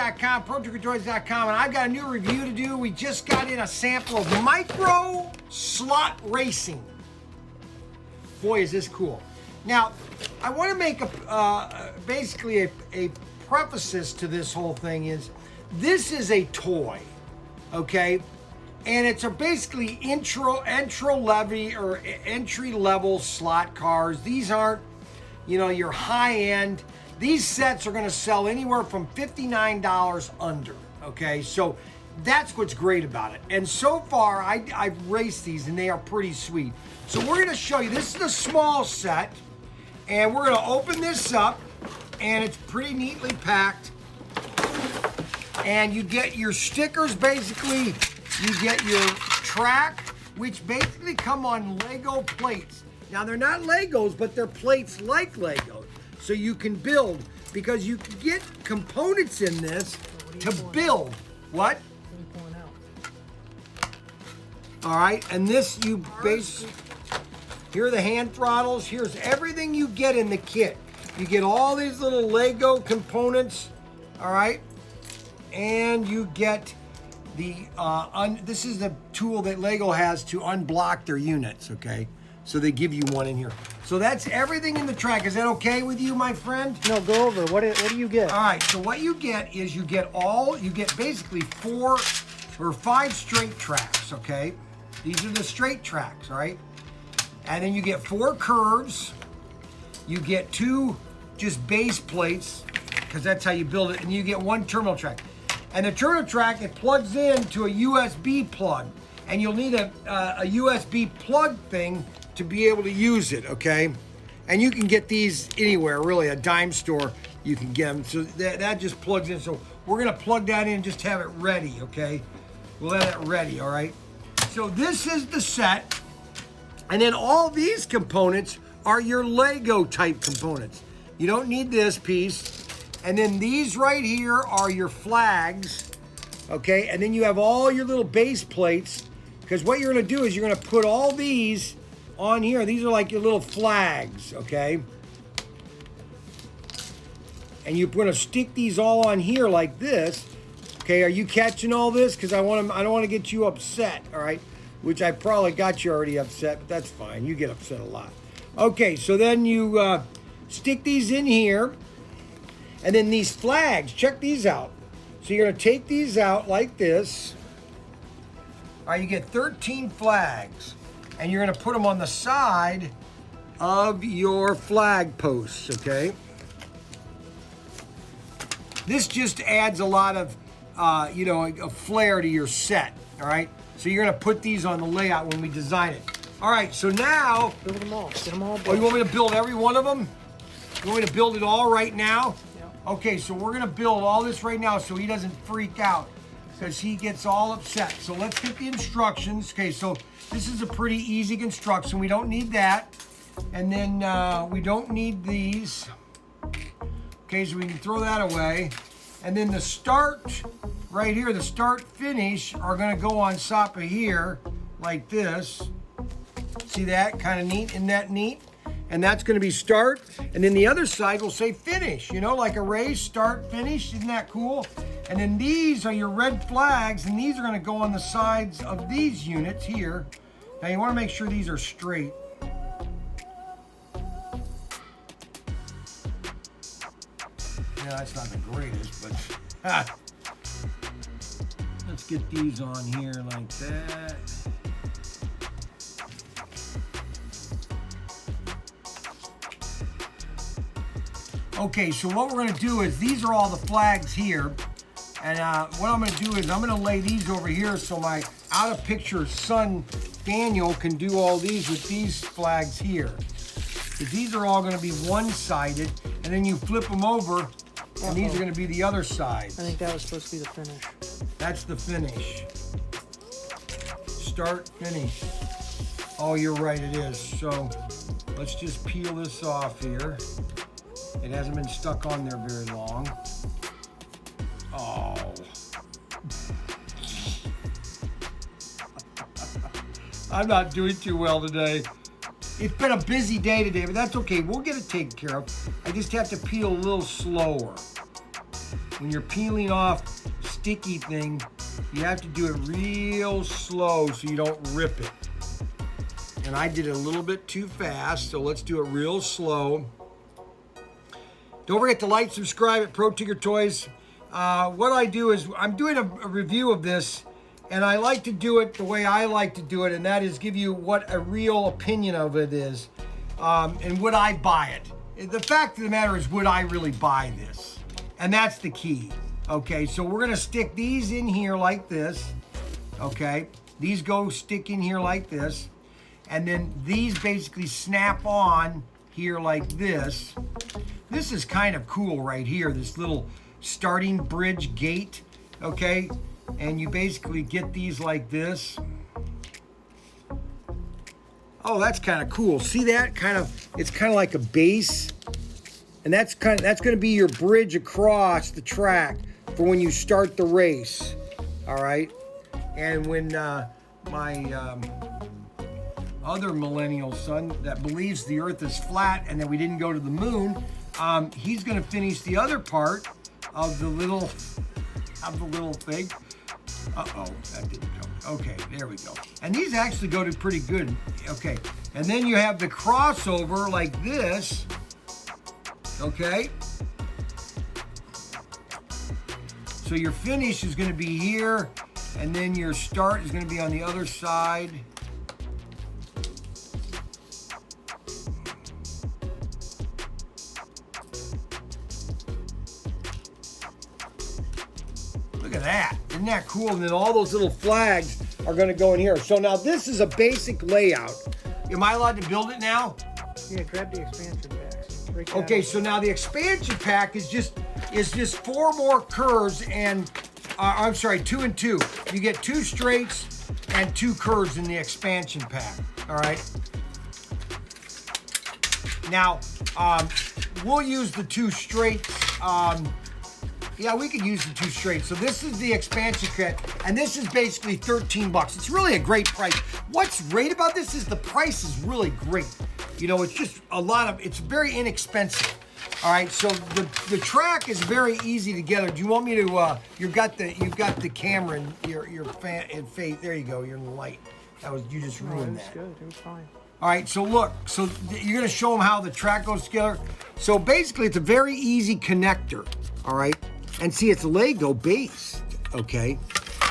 ProTinkerToys.com, ProTinkerToys.com, and I've got a new review to do. We just got in a sample of micro slot racing. Boy, is this cool. Now, I want to make basically a preface to this whole thing is, this is a toy, okay? And it's basically entry level slot cars. These aren't, you know, your high end. These sets are going to sell anywhere from $59 under, okay? So that's what's great about it. And so far, I've raced these and they are pretty sweet. So we're going to show you, this is the small set, and we're going to open this up, and it's pretty neatly packed. And you get your stickers, basically. You get your track, which basically come on Lego plates. Now, they're not Legos, but they're plates like Legos. So you can build, because you can get components in this to build. What? All right, and this you here are the hand throttles. Here's everything you get in the kit. You get all these little Lego components, all right? And you get the, this is the tool that Lego has to unblock their units, okay? So they give you one in here. So that's everything in the track. Is that okay with you, my friend? No, go over. What do you get? All right, so what you get is you get basically 4 or 5 straight tracks, okay? These are the straight tracks, all right? And then you get 4 curves. You get 2 just base plates, because that's how you build it, and you get 1 terminal track. And the terminal track, it plugs into a USB plug, and you'll need a USB plug thing to be able to use it, okay? And you can get these anywhere, really, a dime store, you can get them. So that just plugs in. So we're gonna plug that in and just have it ready, okay? We'll have it ready, all right? So this is the set, and then all these components are your Lego type components. You don't need this piece. And then these right here are your flags, okay? And then you have all your little base plates, because what you're gonna do is you're gonna put all these on here. These are like your little flags, okay? And you're gonna stick these all on here like this. Okay, are you catching all this? Because I don't want to get you upset, all right? Which I probably got you already upset, but that's fine. You get upset a lot. Okay, so then you stick these in here. And then these flags, check these out. So you're gonna take these out like this. All right, you get 13 flags. And you're gonna put them on the side of your flag posts, okay? This just adds a lot of, you know, a flair to your set, all right? So you're gonna put these on the layout when we design it. All right, so now. Build them all, get them all built. Oh, you want me to build every one of them? You want me to build it all right now? Yeah. Okay, so we're gonna build all this right now so he doesn't freak out, because he gets all upset. So let's get the instructions. Okay, so this is a pretty easy construction. We don't need that. And then we don't need these. Okay, so we can throw that away. And then the start right here, the start finish are gonna go on top of here like this. See that? Kind of neat. Isn't that neat? And that's gonna be start. And then the other side will say finish, you know, like a race, start, finish. Isn't that cool? And then these are your red flags, and these are gonna go on the sides of these units here. Now you wanna make sure these are straight. Yeah, that's not the greatest, but let's get these on here like that. Okay, so what we're gonna do is, these are all the flags here. And what I'm gonna do is I'm gonna lay these over here so my out of picture son, Daniel, can do all these with these flags here. So these are all gonna be one-sided, and then you flip them over, and these are gonna be the other side. I think that was supposed to be the finish. That's the finish. Start, finish. Oh, you're right, it is. So let's just peel this off here. It hasn't been stuck on there very long. Oh. I'm not doing too well today. It's been a busy day today, but that's okay. We'll get it taken care of. I just have to peel a little slower. when you're peeling off sticky thing, you have to do it real slow so you don't rip it. And I did it a little bit too fast, so let's do it real slow. Don't forget to like, subscribe at ProTinkerToys. What I do is I'm doing a review of this, and I like to do it the way I like to do it, and that is give you what a real opinion of it is, and would I buy it? The fact of the matter is, would I really buy this? And that's the key. Okay, so we're gonna stick these in here like this. Okay, these go stick in here like this, and then these basically snap on here like this. This is kind of cool right here, this little starting bridge gate, okay? And you basically get these like this. Oh, that's kind of cool. See that? It's kind of like a base. And that's going to be your bridge across the track for when you start the race. All right? And when my other millennial son that believes the earth is flat and that we didn't go to the moon, he's going to finish the other part of the little thing. Uh-oh, that didn't go. Okay, there we go. And these actually go to pretty good. Okay, and then you have the crossover like this. Okay. So your finish is going to be here, and then your start is going to be on the other side. Look at that. Isn't that cool? And then all those little flags are going to go in here. So now this is a basic layout. Am I allowed to build it now? Yeah, grab the expansion packs. Okay, so now the expansion pack is just 4 more curves and, I'm sorry, 2 and 2. You get 2 straights and 2 curves in the expansion pack, all right? Now, we'll use the 2 straights. Yeah, we could use the 2 straights. So this is the expansion kit, and this is basically $13. It's really a great price. What's great about this is the price is really great. You know, it's just it's very inexpensive. All right, so the track is very easy to get. Do you want me to? You've got the camera and your fan and face. There you go. You're in the light. You just ruined that. It was good. It was fine. All right, so look. So you're gonna show them how the track goes together. So basically, it's a very easy connector. All right, and see, it's Lego based. Okay,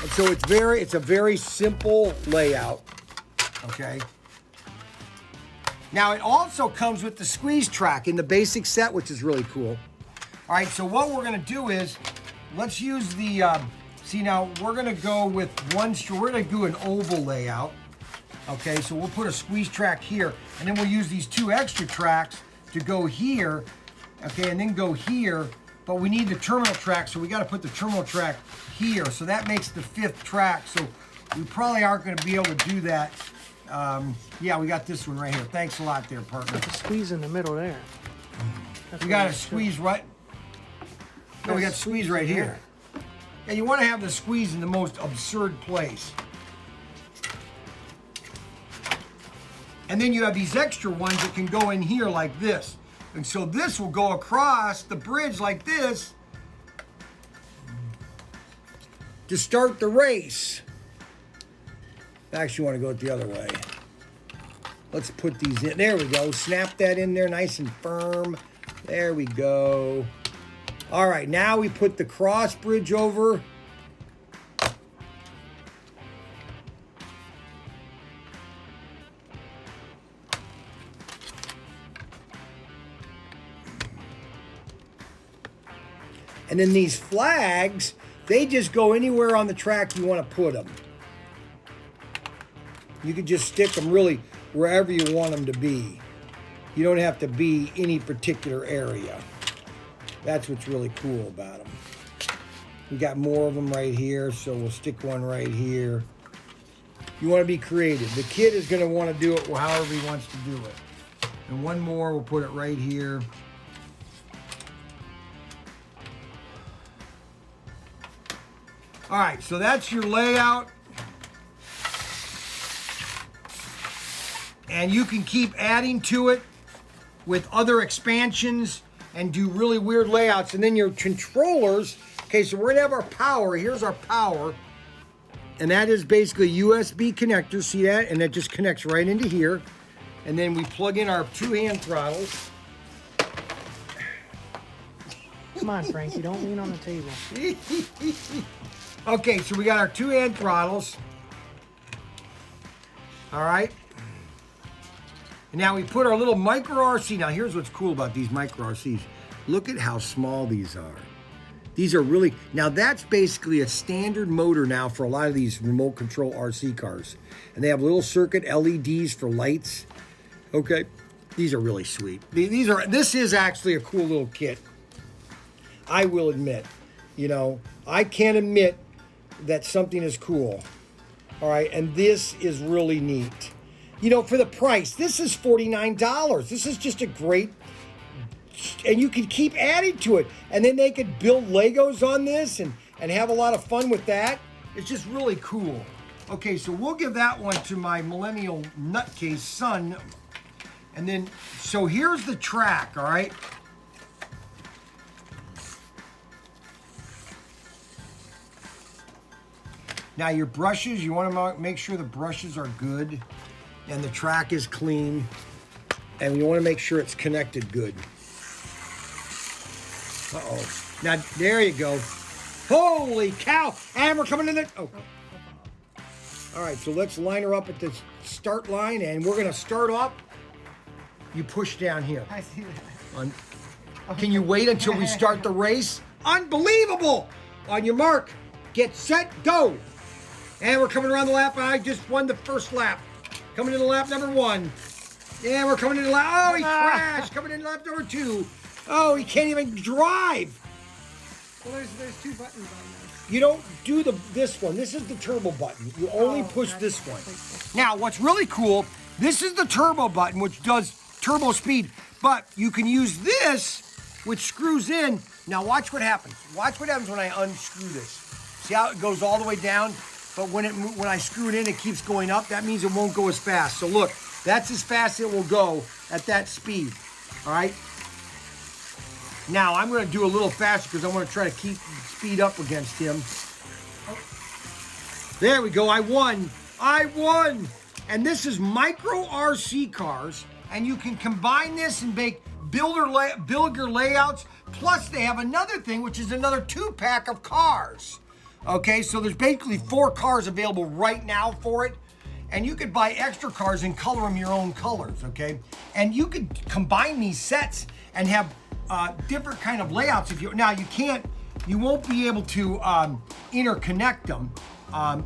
and so it's a very simple layout. Okay. Now, it also comes with the squeeze track in the basic set, which is really cool. All right, so what we're going to do is, let's use the, see now, we're going to go with we're going to do an oval layout. Okay, so we'll put a squeeze track here, and then we'll use these 2 extra tracks to go here, okay, and then go here, but we need the terminal track, so we got to put the terminal track here, so that makes the 5th track, so we probably aren't going to be able to do that. Yeah, we got this one right here. Thanks a lot there, partner. Put the squeeze in the middle there. We got a squeeze right. No, we got squeeze right here. Yeah, you want to have the squeeze in the most absurd place. And then you have these extra ones that can go in here like this. And so this will go across the bridge like this to start the race. Actually, want to go it the other way. Let's put these in. There we go. Snap that in there nice and firm. There we go. All right, now we put the cross bridge over. And then these flags, they just go anywhere on the track you want to put them. You can just stick them really wherever you want them to be. You don't have to be any particular area. That's what's really cool about them. We got more of them right here, so we'll stick one right here. You want to be creative. The kid is going to want to do it however he wants to do it. And one more, we'll put it right here. All right, so that's your layout. And you can keep adding to it with other expansions and do really weird layouts. And then your controllers, Okay, so we're gonna have our power. Here's our power. And that is basically a USB connector, see that? And that just connects right into here. And then we plug in our 2-hand throttles. Come on, Frankie, don't lean on the table. Okay, so we got our 2-hand throttles. All right. And now we put our little micro RC. Now here's what's cool about these micro RCs. Look at how small these are. These are really, now that's basically a standard motor now for a lot of these remote control RC cars. And they have little circuit LEDs for lights. Okay, these are really sweet. This is actually a cool little kit. I will admit, you know, I can admit that something is cool. All right, and this is really neat. You know, for the price, this is $49. This is just a great, and you can keep adding to it. And then they could build Legos on this and have a lot of fun with that. It's just really cool. Okay, so we'll give that one to my millennial nutcase son. And then, so here's the track, all right? Now your brushes, you want to make sure the brushes are good and the track is clean. And you want to make sure it's connected good. Uh-oh. Now, there you go. Holy cow. And we're coming in there. Oh. All right, so let's line her up at the start line. And we're going to start off. You push down here. I see that. Can you wait until we start the race? Unbelievable. On your mark, get set, go. And we're coming around the lap. I just won the first lap. Coming into lap number 1. Yeah, we're coming into lap. Oh, he crashed. Coming into lap number 2. Oh, he can't even drive. Well, there's 2 buttons on this. You don't do this one. This is the turbo button. You only push this one. Now, what's really cool, this is the turbo button, which does turbo speed. But you can use this, which screws in. Now, watch what happens. Watch what happens when I unscrew this. See how it goes all the way down? But when I screw it in, it keeps going up. That means it won't go as fast. So look, that's as fast as it will go at that speed. All right? Now, I'm going to do a little faster because I want to try to keep speed up against him. There we go. I won. I won. And this is micro RC cars. And you can combine this and make builder layouts. Plus, they have another thing, which is another 2-pack of cars. Okay, so there's basically 4 cars available right now for it. And you could buy extra cars and color them your own colors, okay? And you could combine these sets and have different kind of layouts. Now you won't be able to interconnect them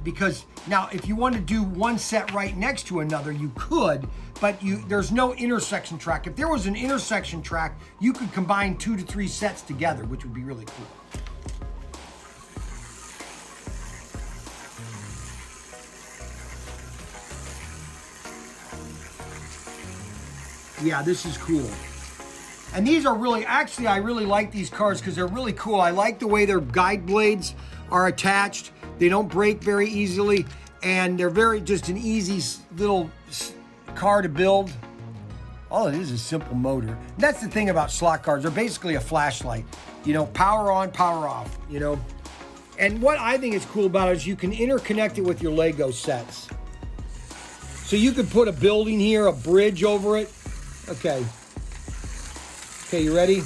because now if you want to do one set right next to another, you could, but there's no intersection track. If there was an intersection track, you could combine 2 to 3 sets together, which would be really cool. Yeah, this is cool. And these are really, actually, I really like these cars because they're really cool. I like the way their guide blades are attached. They don't break very easily. And they're just an easy little car to build. All it is a simple motor. And that's the thing about slot cars. They're basically a flashlight. You know, power on, power off, you know. And what I think is cool about it is you can interconnect it with your Lego sets. So you could put a building here, a bridge over it. Okay. Okay, you ready?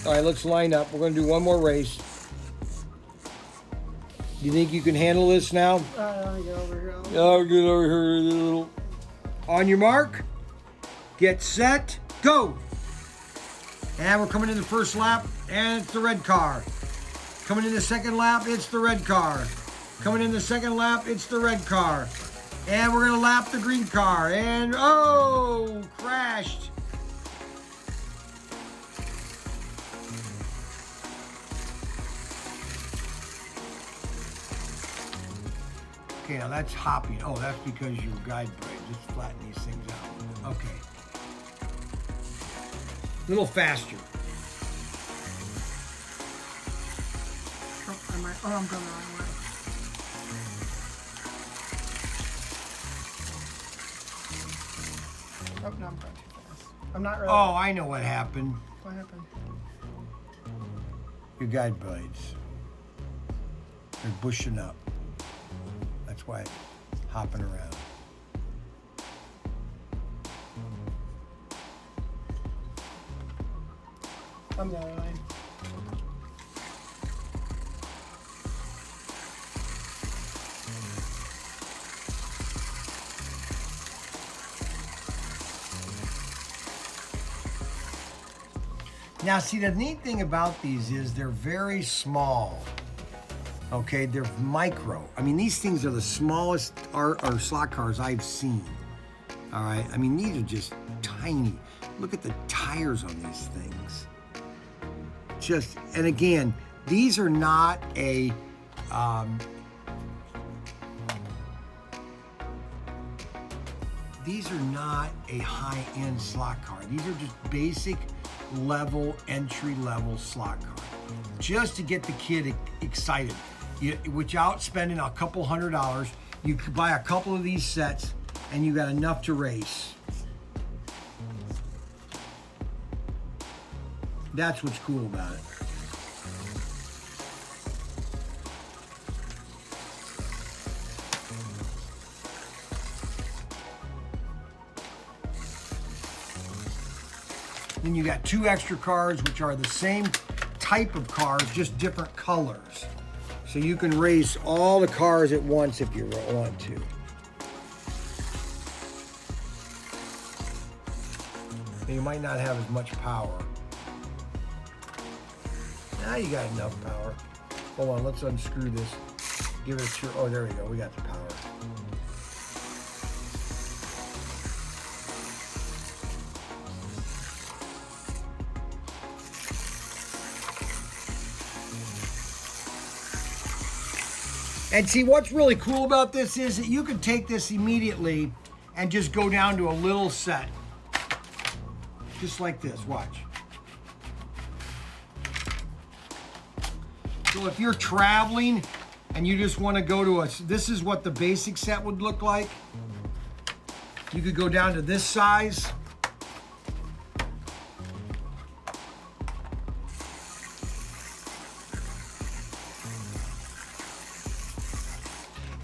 All right, let's line up. We're going to do one more race. Do you think you can handle this now? Get over here. Oh, get over here, little. On your mark, get set, go. And we're coming in the first lap, and it's the red car. Coming in the second lap, it's the red car. Coming in the second lap, it's the red car. And we're going to lap the green car. And, oh, crashed. Okay, now that's hopping. Oh, that's because your guide brake. Just flatten these things out. Okay. A little faster. Oh, I'm going the wrong way. Oh, no, I'm going too fast. I'm not really. Oh, I know what happened. What happened? your guide blades. They're bushing up. That's why it's hopping around. I'm the other line. Now, see, the neat thing about these is they're very small. Okay, they're micro. I mean, these things are the smallest or slot cars I've seen. All right, I mean, these are just tiny. Look at the tires on these things. Just, and again, these are not a, these are not a high-end slot car. These are just basic level, entry-level slot car. Just to get the kid excited. Without spending a couple $100, you could buy a couple of these sets and you got enough to race. That's what's cool about it. Then you got 2 extra cars, which are the same type of cars, just different colors. So you can race all the cars at once if you want to. You might not have as much power. Now you got enough power. Hold on, let's unscrew this. Give it a cheer. Oh, there we go. We got the power. And see, what's really cool about this is that you can take this immediately and just go down to a little set. Just like this, watch. So if you're traveling and you just want to go to this is what the basic set would look like. You could go down to this size.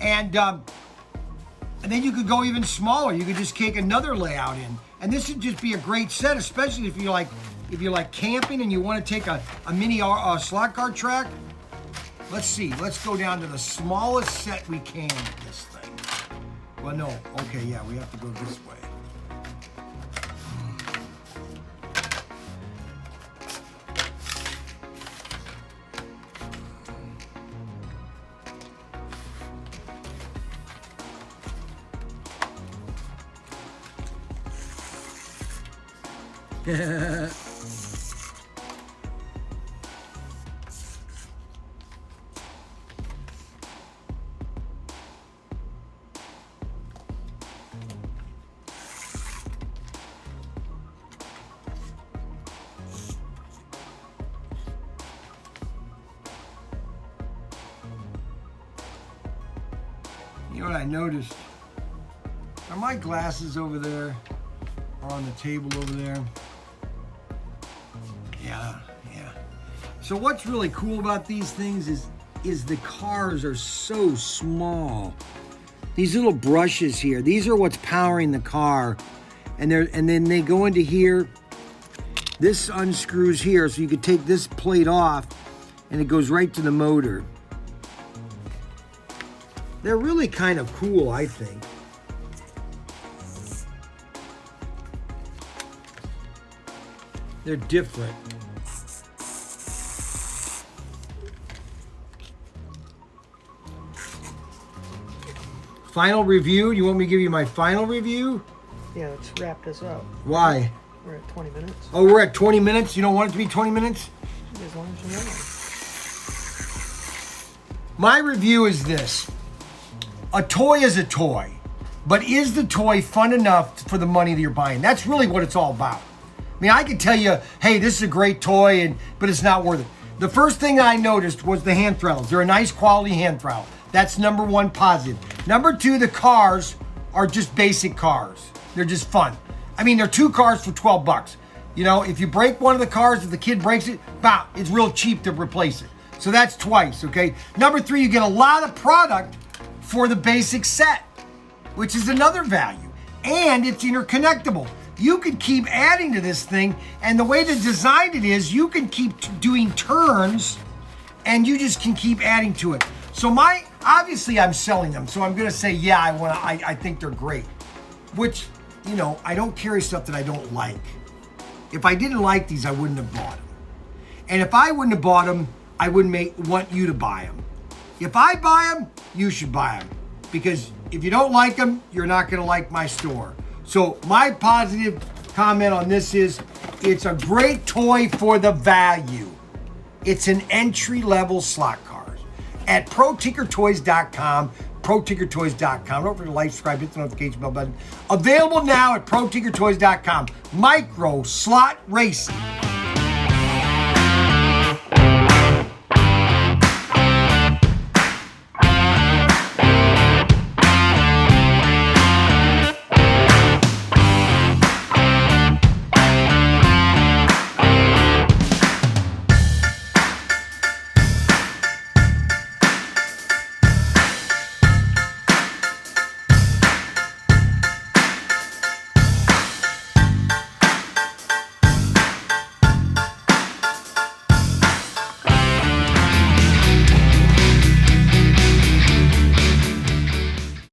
And then you could go even smaller. You could just take another layout in. And this would just be a great set, especially if you like camping and you want to take a mini slot car track. Let's see. Let's go down to the smallest set we can with this thing. Well, no. Okay, yeah, we have to go this way. You know what I noticed? Are my glasses over there or on the table over there? Yeah. So what's really cool about these things is the cars are so small. These little brushes here, these are what's powering the car. And then they go into here. This unscrews here, so you could take this plate off and it goes right to the motor. They're really kind of cool, I think. They're different. Final review? You want me to give you my final review? Yeah, let's wrap this up. Why? We're at 20 minutes. Oh, we're at 20 minutes? You don't want it to be 20 minutes? As long as you want. My review is this. A toy is a toy, but is the toy fun enough for the money that you're buying? That's really what it's all about. I mean, I could tell you, hey, this is a great toy, but it's not worth it. The first thing I noticed was the hand throttles. They're a nice quality hand throttle. That's number one positive. Number two, the cars are just basic cars. They're just fun. I mean, they're 2 cars for $12. You know, if you break one of the cars, if the kid breaks it, bah, it's real cheap to replace it. So that's twice, okay? Number 3, you get a lot of product for the basic set, which is another value. And it's interconnectable. You can keep adding to this thing, and the way to design it is you can keep doing turns, and you just can keep adding to it. So obviously I'm selling them, so I'm gonna say, yeah, I think they're great. Which, you know, I don't carry stuff that I don't like. If I didn't like these, I wouldn't have bought them. And if I wouldn't have bought them, I wouldn't want you to buy them. If I buy them, you should buy them. Because if you don't like them, you're not gonna like my store. So my positive comment on this is, it's a great toy for the value. It's an entry-level slot card. At ProTinkerToys.com, ProTinkerToys.com. Don't forget to like, subscribe, hit the notification bell button. Available now at ProTinkerToys.com. Micro Slot Racing.